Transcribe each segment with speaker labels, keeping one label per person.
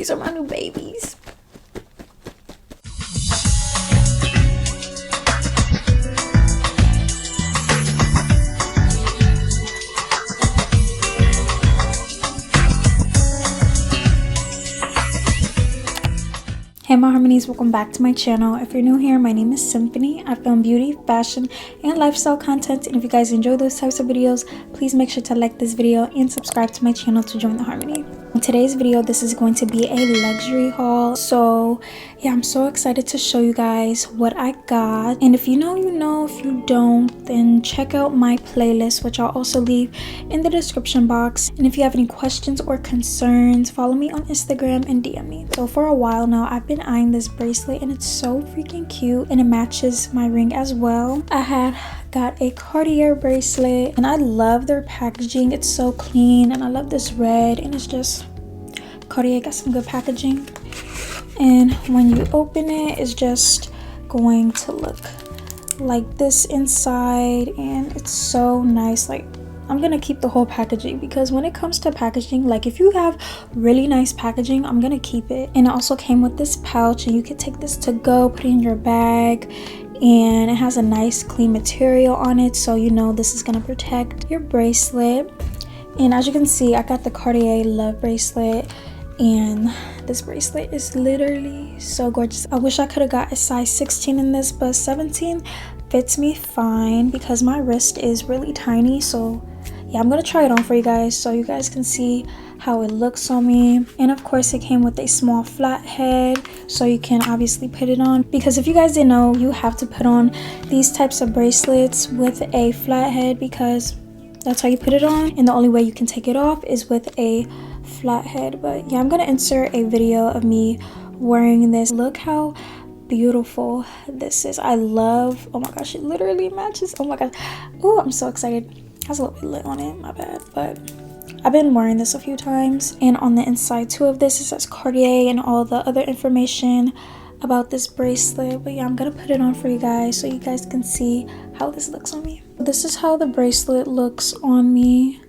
Speaker 1: These are my new babies. Hey my harmonies, welcome back to my channel. If you're new here, my name is Symphony. I film beauty, fashion, and lifestyle content, and if you guys enjoy those types of videos, please make sure to like this video and subscribe to my channel to join the harmony. In today's video, this is going to be a luxury haul. So yeah, I'm so excited to show you guys what I got, and if you know, you know. If you don't, then check out my playlist, which I'll also leave in the description box. And if you have any questions or concerns, follow me on Instagram and DM me. So for a while now, I've been eyeing this bracelet, and it's so freaking cute, and it matches my ring as well. I had got a Cartier bracelet, and I love their packaging. It's so clean, and I love this red, and it's just Cartier got some good packaging. And when you open it, it's just going to look like this inside, and it's so nice. Like, I'm gonna keep the whole packaging, because when it comes to packaging, like if you have really nice packaging, I'm gonna keep it. And it also came with this pouch, and you can take this to go, put it in your bag, and it has a nice clean material on it, so you know this is gonna protect your bracelet. And as you can see, I got the Cartier Love bracelet, and this bracelet is literally so gorgeous. I wish I could have got a size 16 in this, but 17 fits me fine because my wrist is really tiny. So yeah, I'm gonna try it on for you guys so you guys can see how it looks on me. And of course, it came with a small flat head, so you can obviously put it on, because if you guys didn't know, you have to put on these types of bracelets with a flat head, because that's how you put it on, and the only way you can take it off is with a flat head. But yeah, I'm gonna insert a video of me wearing this. Look how beautiful this is. I love, oh my gosh, it literally matches. Oh my gosh. Oh, I'm so excited. It has a little bit lit on it, my bad, but I've been wearing this a few times. And on the inside too of this, it says Cartier and all the other information about this bracelet. But yeah, I'm gonna put it on for you guys so you guys can see how this looks on me. This is how the bracelet looks on me.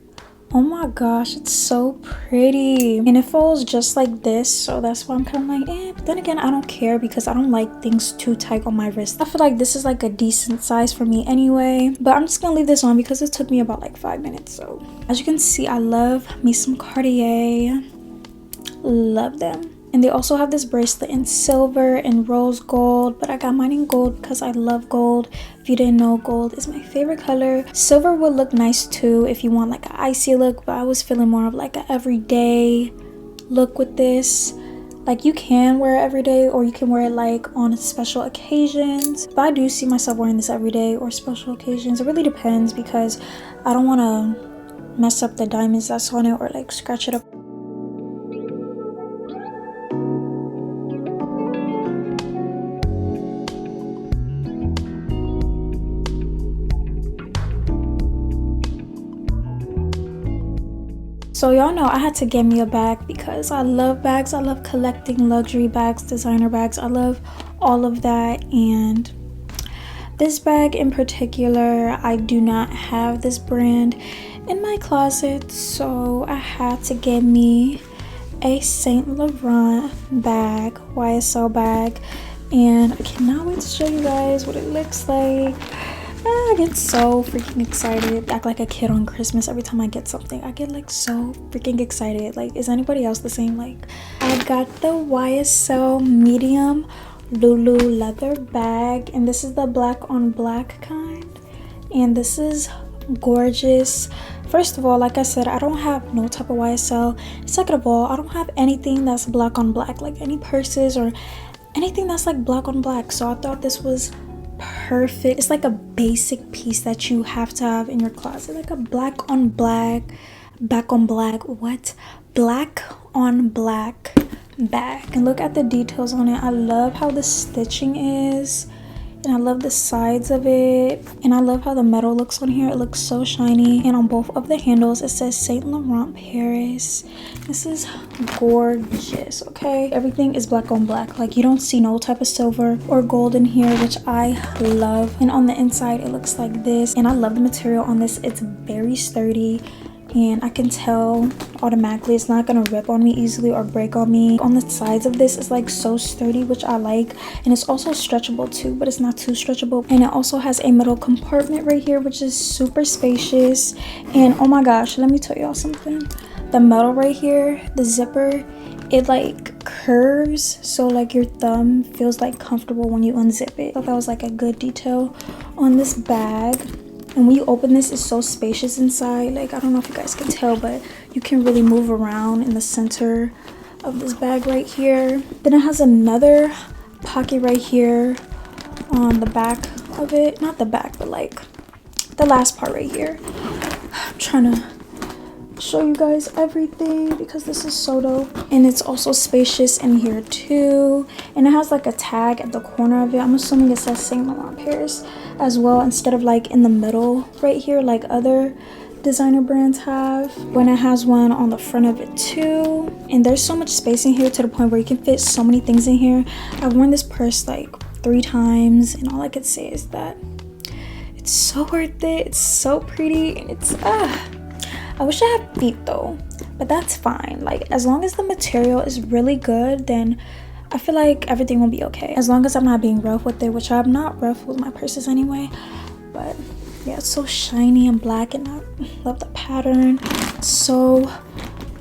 Speaker 1: Oh my gosh, it's so pretty, and it falls just like this, so that's why I'm kind of like but then again, I don't care, because I don't like things too tight on my wrist. I feel like this is like a decent size for me anyway, but I'm just gonna leave this on because it took me about like 5 minutes. So as you can see, I love me some Cartier, love them. And they also have this bracelet in silver and rose gold, but I got mine in gold because I love gold. If you didn't know, gold is my favorite color. Silver would look nice too if you want like an icy look, but I was feeling more of like an everyday look with this. Like, you can wear it every day, or you can wear it like on special occasions, but I do see myself wearing this every day or special occasions. It really depends, because I don't want to mess up the diamonds that's on it or like scratch it up. So y'all know I had to get me a bag because I love bags. I love collecting luxury bags, designer bags. I love all of that. And this bag in particular, I do not have this brand in my closet, so I had to get me a Saint Laurent bag, YSL bag, and I cannot wait to show you guys what it looks like. I get so freaking excited. I act like a kid on Christmas every time I get something. I get like so freaking excited. Like, is anybody else the same? Like, I got the YSL medium Lulu leather bag, and this is the black on black kind, and this is gorgeous. First of all, like I said, I don't have no type of YSL. Second of all, I don't have anything that's black on black, like any purses or anything that's like black on black. So I thought this was perfect. It's like a basic piece that you have to have in your closet, like a black on black, black on black bag. And look at the details on it. I love how the stitching is, and I love the sides of it, and I love how the metal looks on here. It looks so shiny, and on both of the handles it says Saint Laurent Paris. This is gorgeous. Okay, everything is black on black. Like, you don't see no type of silver or gold in here, which I love. And on the inside it looks like this, and I love the material on this. It's very sturdy, and I can tell automatically it's not gonna rip on me easily or break on me. On the sides of this is like so sturdy, which I like, and it's also stretchable too, but it's not too stretchable. And it also has a middle compartment right here, which is super spacious. And oh my gosh, let me tell y'all something. The metal right here, the zipper, it like curves, so like your thumb feels like comfortable when you unzip it. I thought that was like a good detail on this bag. And when you open this, it's so spacious inside. Like, I don't know if you guys can tell, but you can really move around in the center of this bag right here. Then it has another pocket right here on the back of it. Not the back, but like the last part right here. I'm trying to show you guys everything because this is so dope. And it's also spacious in here too, and it has like a tag at the corner of it. I'm assuming it says Saint Laurent Paris as well, instead of like in the middle right here like other designer brands have. When it has one on the front of it too. And there's so much space in here to the point where you can fit so many things in here. I've worn this purse like 3 times, and all I could say is that it's so worth it. It's so pretty, and it's I wish I had feet though, but that's fine. Like, as long as the material is really good, then I feel like everything will be okay. As long as I'm not being rough with it, which I'm not rough with my purses anyway. But yeah, it's so shiny and black, and I love the pattern. It's so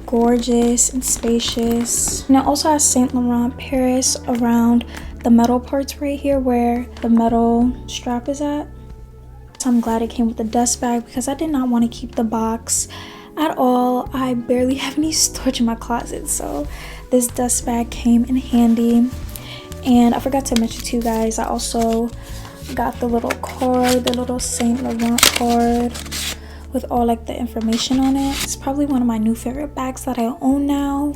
Speaker 1: gorgeous and spacious. And it also has Saint Laurent Paris around the metal parts right here where the metal strap is at. So I'm glad it came with the dust bag because I did not want to keep the box at all. I barely have any storage in my closet, so this dust bag came in handy. And I forgot to mention to you guys, I also got the little card, the little Saint Laurent card with all like the information on it. It's probably one of my new favorite bags that I own now.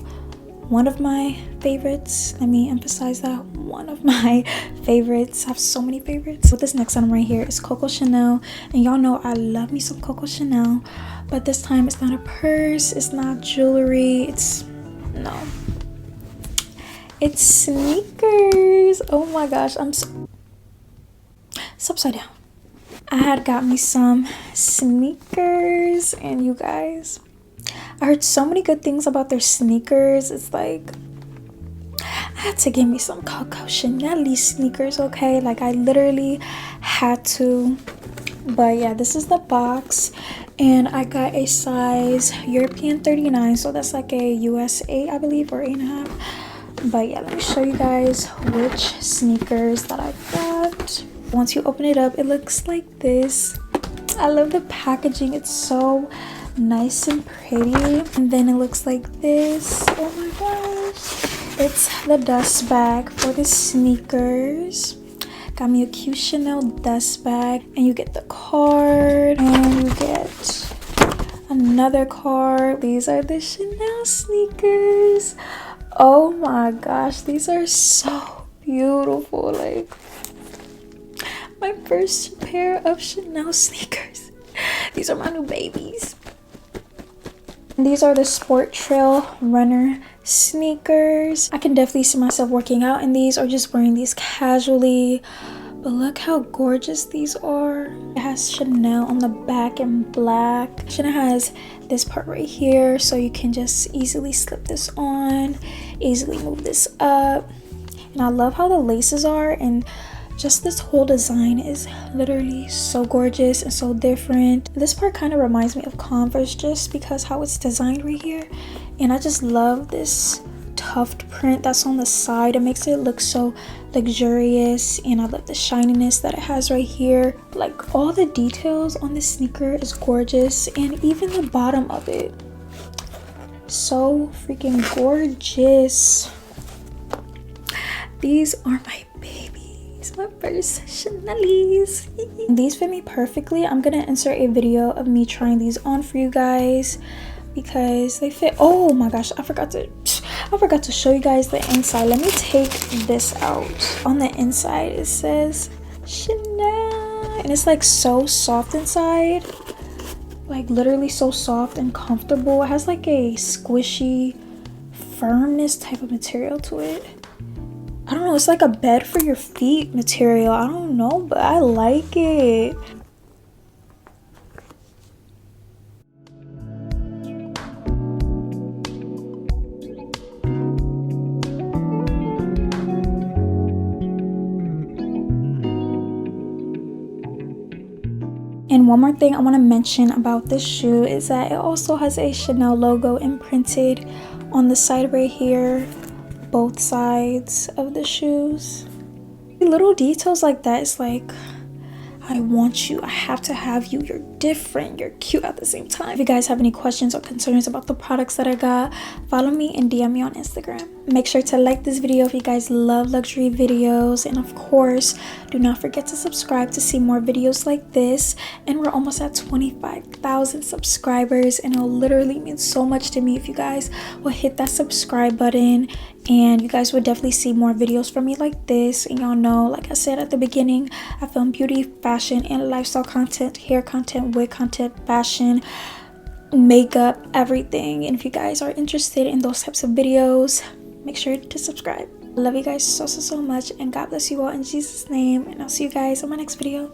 Speaker 1: One of my favorites. Let me emphasize that. One of my favorites. I have so many favorites. What this next item right here is Coco Chanel, and y'all know I love me some Coco Chanel, but this time it's not a purse, it's not jewelry, it's sneakers. Oh my gosh, it's upside down. I had got me some sneakers, and you guys, I heard so many good things about their sneakers. It's like, I had to get me some Coco Chanel sneakers, okay? Like, I literally had to. But yeah, this is the box, and I got a size European 39, so that's like a US 8, I believe, or 8.5. But yeah, let me show you guys which sneakers that I got. Once you open it up, it looks like this. I love the packaging. It's so nice and pretty. And then it looks like this. Oh my gosh, it's the dust bag for the sneakers. Got me a cute Chanel dust bag, and you get the card, and you get another card. These are the Chanel sneakers. Oh my gosh, these are so beautiful. Like, my first pair of Chanel sneakers. These are my new babies. These are the Sport Trail Runner sneakers. I can definitely see myself working out in these or just wearing these casually. But look how gorgeous these are. It has Chanel on the back in black. Chanel has this part right here, so you can just easily slip this on, easily move this up. And I love how the laces are, and just this whole design is literally so gorgeous and so different. This part kind of reminds me of Converse just because how it's designed right here. And I just love this tuft print that's on the side. It makes it look so luxurious, and I love the shininess that it has right here. Like, all the details on this sneaker is gorgeous, and even the bottom of it, so freaking gorgeous. These are my babies, my first Chanel's. These fit me perfectly. I'm gonna insert a video of me trying these on for you guys because they fit. Oh my gosh, I forgot to show you guys the inside. Let me take this out. On the inside it says Chanel, and it's like so soft inside, like literally so soft and comfortable. It has like a squishy firmness type of material to it. I don't know, it's like a bed for your feet material. I don't know, but I like it. And one more thing I want to mention about this shoe is that it also has a Chanel logo imprinted on the side right here, both sides of the shoes. Little details like that is like, I want you, I have to have you, you're different, you're cute at the same time. If you guys have any questions or concerns about the products that I got, follow me and DM me on Instagram. Make sure to like this video if you guys love luxury videos, and of course do not forget to subscribe to see more videos like this. And we're almost at 25,000 subscribers, and it'll literally mean so much to me if you guys will hit that subscribe button, and you guys would definitely see more videos from me like this. And y'all know, like I said at the beginning, I film beauty, fashion, and lifestyle content, hair content, wig content, fashion, makeup, everything. And if you guys are interested in those types of videos, make sure to subscribe. I love you guys so much, and God bless you all in Jesus' name, and I'll see you guys on my next video.